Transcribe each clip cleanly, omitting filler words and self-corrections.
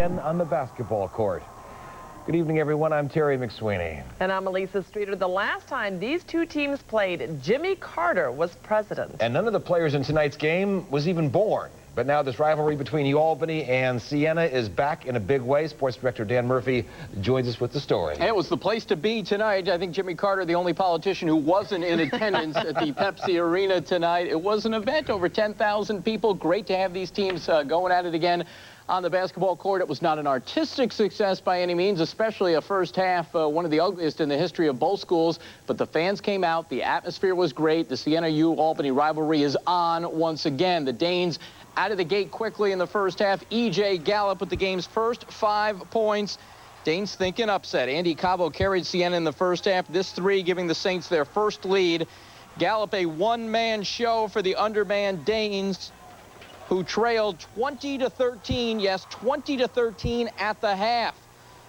again on the basketball court. Good evening, everyone. I'm Terry McSweeney. And I'm Elisa Streeter. The last time these two teams played, Jimmy Carter was president. And none of the players in tonight's game was even born. But now this rivalry between UAlbany and Siena is back in a big way. Sports Director Dan Murphy joins us with the story. It was the place to be tonight. I think Jimmy Carter, the only politician who wasn't in attendance at the Pepsi Arena tonight. It was an event, over 10,000 people. Great to have these teams going at it again on the basketball court. It was not an artistic success by any means, especially a first half, one of the ugliest in the history of both schools. But the fans came out. The atmosphere was great. The Siena-UAlbany rivalry is on once again. The Danes out of the gate quickly in the first half. E.J. Gallup with the game's first 5 points. Danes thinking upset. Andy Cabo carried Siena in the first half. This 3 giving the Saints their first lead. Gallup a one-man show for the undermanned Danes, who trailed 20-13. Yes, 20-13 at the half.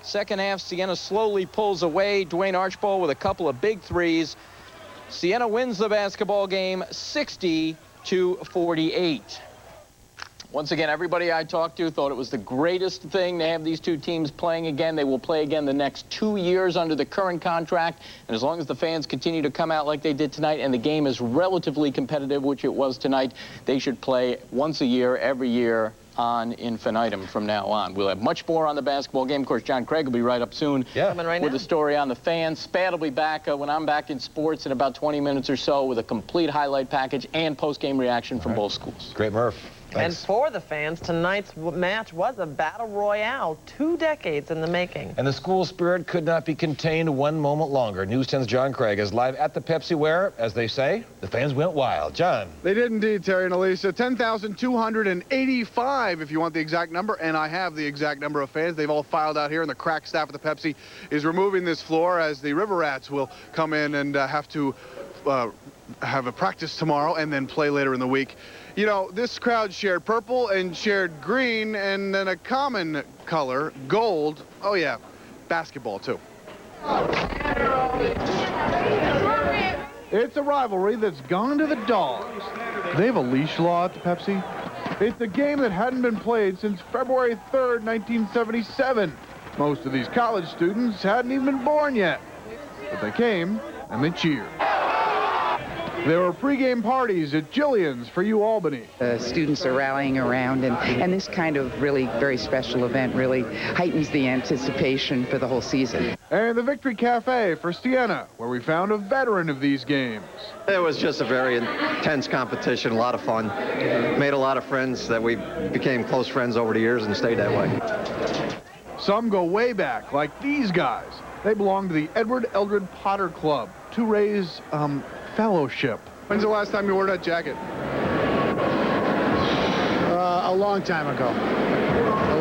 Second half, Siena slowly pulls away. Dwayne Archibald with a couple of big threes. Siena wins the basketball game 60-48. Once again, everybody I talked to thought it was the greatest thing to have these two teams playing again. They will play again the next 2 years under the current contract. And as long as the fans continue to come out like they did tonight and the game is relatively competitive, which it was tonight, they should play once a year, every year, on infinitum from now on. We'll have much more on the basketball game. Of course, John Craig will be right up soon with a story on the fans. Spad will be back when I'm back in sports in about 20 minutes or so with a complete highlight package and post-game reaction from both schools. Great, Murph. Thanks. And for the fans, tonight's match was a battle royale, 2 decades in the making. And the school spirit could not be contained one moment longer. News 10's John Craig is live at the Pepsi where, as they say, the fans went wild. John. They did indeed, Terry and Elisa. 10,285 if you want the exact number, and I have the exact number of fans. They've all filed out here, and the crack staff of the Pepsi is removing this floor as the River Rats will come in and have to have a practice tomorrow and then play later in the week. You know, this crowd shared purple and shared green and then a common color, gold. Oh, yeah, basketball, too. It's a rivalry that's gone to the dogs. They have a leash law at the Pepsi. It's a game that hadn't been played since February 3rd, 1977. Most of these college students hadn't even been born yet. But they came and they cheered. There were pregame parties at Jillian's for UAlbany. Students are rallying around, and this kind of really very special event really heightens the anticipation for the whole season. And the Victory Cafe for Siena, where we found a veteran of these games. It was just a very intense competition, a lot of fun. Made a lot of friends that we became close friends over the years and stayed that way. Some go way back, like these guys. They belong to the Edward Eldred Potter Club to raise fellowship. When's the last time you wore that jacket? A long time ago.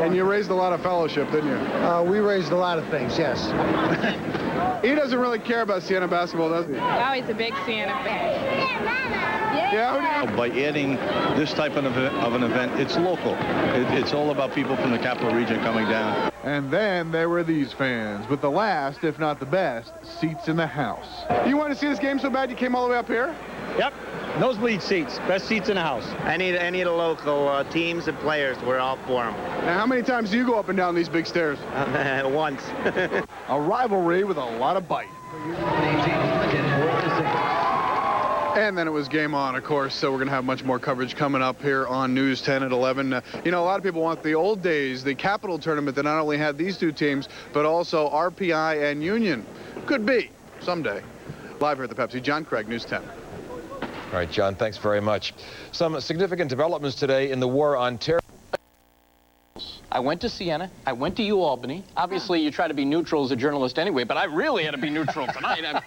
And you raised a lot of fellowship, didn't you? We raised a lot of things, yes. He doesn't really care about Siena basketball, does he? Oh, he's a big Siena fan. Yeah, by adding this type of an event, it's local. It's all about people from the capital region coming down. And then there were these fans with the last, if not the best, seats in the house. You wanted to see this game so bad you came all the way up here? Yep. Nosebleed seats. Best seats in the house. I need a local teams and players. We're all for them. Now, how many times do you go up and down these big stairs? Once. A rivalry with a lot of bite. And then it was game on, of course, so we're going to have much more coverage coming up here on News 10 at 11. You know, a lot of people want the old days, the Capital Tournament that not only had these two teams, but also RPI and Union. Could be, someday. Live here at the Pepsi, John Craig, News 10. All right, John, thanks very much. Some significant developments today in the war on terror. I went to Siena. I went to UAlbany. Obviously, you try to be neutral as a journalist anyway, but I really had to be neutral tonight. I've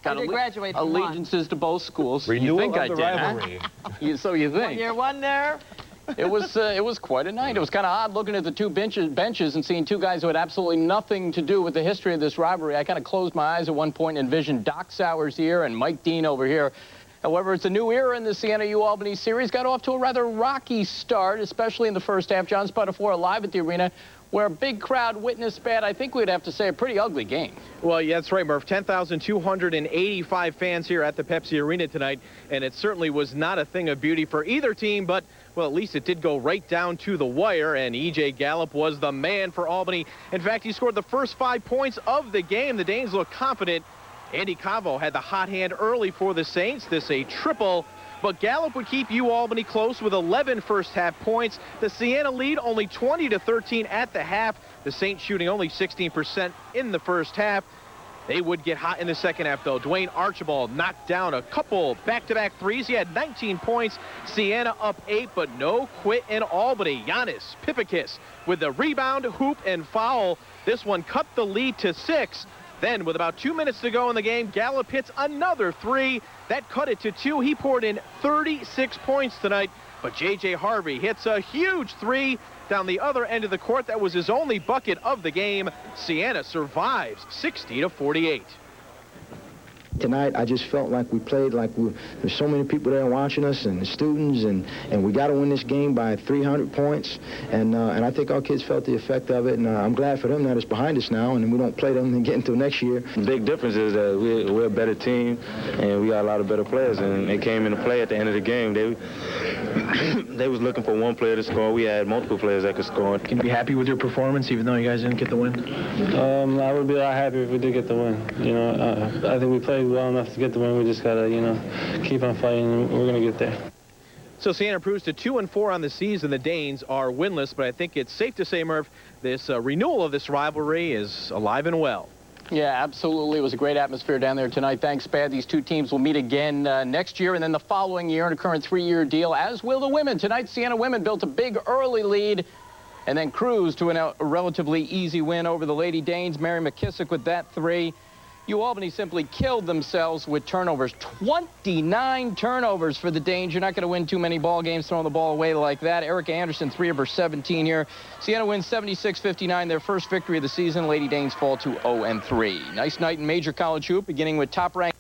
got allegiances to both schools. Renewal you think of the rivalry. Huh? So you think. Year one there. It was quite a night. It was kind of odd looking at the two benches and seeing two guys who had absolutely nothing to do with the history of this rivalry. I kind of closed my eyes at one point and envisioned Doc Sowers here and Mike Dean over here. However, it's a new era in the Siena UAlbany series. Got off to a rather rocky start, especially in the first half. John Spadafora live at the arena, where a big crowd witnessed, Spad, I think we'd have to say, a pretty ugly game. Well, yeah, that's right, Murph. 10,285 fans here at the Pepsi Arena tonight, and it certainly was not a thing of beauty for either team, but, well, at least it did go right down to the wire, and E.J. Gallup was the man for Albany. In fact, he scored the first 5 points of the game. The Danes looked confident. Andy Cavo had the hot hand early for the Saints. This a triple. But Gallup would keep UAlbany close with 11 first-half points. The Siena lead only 20-13 at the half. The Saints shooting only 16% in the first half. They would get hot in the second half, though. Dwayne Archibald knocked down a couple back-to-back threes. He had 19 points. Siena up 8, but no quit in Albany. Giannis Pipikis with the rebound, hoop, and foul. This one cut the lead to 6. Then, with about 2 minutes to go in the game, Gallup hits another 3. That cut it to 2. He poured in 36 points tonight. But J.J. Harvey hits a huge 3 down the other end of the court. That was his only bucket of the game. Siena survives 60-48. Tonight, I just felt like we played like there's so many people there watching us and the students, and we got to win this game by 300 points. And I think our kids felt the effect of it, and I'm glad for them that it's behind us now, and we don't play them again until next year. The big difference is that we're a better team, and we got a lot of better players, and they came into play at the end of the game. They was looking for one player to score. We had multiple players that could score. Can you be happy with your performance, even though you guys didn't get the win? I would be a lot happier if we did get the win. You know, I think we played well enough to get the win. We just gotta, you know, keep on fighting, and we're gonna get there. So Siena improves to 2-4 on the season. The Danes are winless, but I think it's safe to say, Murph, this renewal of this rivalry is alive and well. Yeah, absolutely. It was a great atmosphere down there tonight. Thanks, Spad. These two teams will meet again next year and then the following year in a current 3-year deal, as will the women. Tonight, Siena women built a big early lead and then cruised to a relatively easy win over the Lady Danes. Mary McKissick with that 3. UAlbany simply killed themselves with turnovers. 29 turnovers for the Danes. You're not going to win too many ball games throwing the ball away like that. Erica Anderson, 3 of her 17 here. Siena wins 76-59, their first victory of the season. Lady Danes fall to 0-3. Nice night in major college hoop, beginning with top-ranked